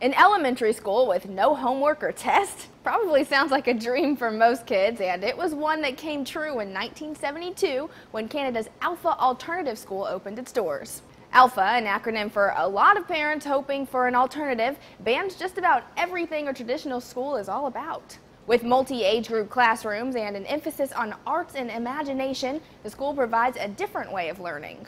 An elementary school with no homework or test probably sounds like a dream for most kids, and it was one that came true in 1972 when Canada's Alpha Alternative School opened its doors. Alpha, an acronym for a lot of parents hoping for an alternative, bans just about everything a traditional school is all about. With multi-age group classrooms and an emphasis on arts and imagination, the school provides a different way of learning.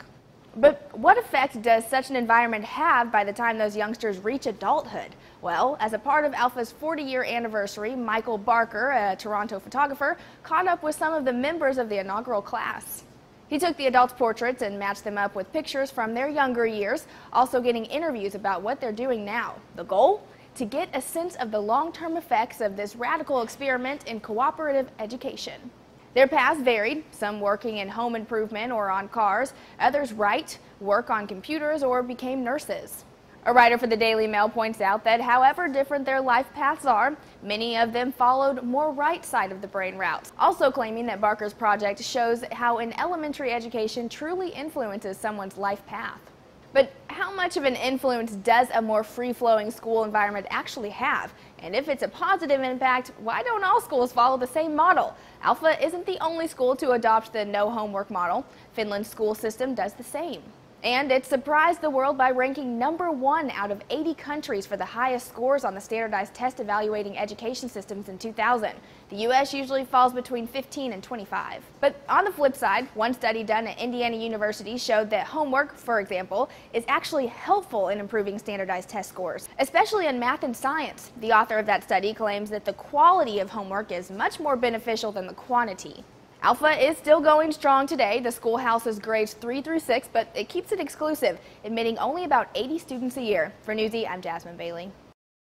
But what effect does such an environment have by the time those youngsters reach adulthood? Well, as a part of Alpha's 40-year anniversary, Michael Barker, a Toronto photographer, caught up with some of the members of the inaugural class. He took the adults' portraits and matched them up with pictures from their younger years, also getting interviews about what they're doing now. The goal? To get a sense of the long-term effects of this radical experiment in cooperative education. Their paths varied, some working in home improvement or on cars, others write, work on computers, or became nurses. A writer for the Daily Mail points out that however different their life paths are, many of them followed more right side of the brain routes, also claiming that Barker's project shows how an elementary education truly influences someone's life path. But how much of an influence does a more free-flowing school environment actually have? And if it's a positive impact, why don't all schools follow the same model? Alpha isn't the only school to adopt the no homework model. Finland's school system does the same. And it surprised the world by ranking #1 out of 80 countries for the highest scores on the standardized test evaluating education systems in 2000. The U.S. usually falls between 15 and 25. But on the flip side, one study done at Indiana University showed that homework, for example, is actually helpful in improving standardized test scores, especially in math and science. The author of that study claims that the quality of homework is much more beneficial than the quantity. Alpha is still going strong today. The schoolhouse is grades 3 through 6, but it keeps it exclusive, admitting only about 80 students a year. For Newsy, I'm Jasmine Bailey.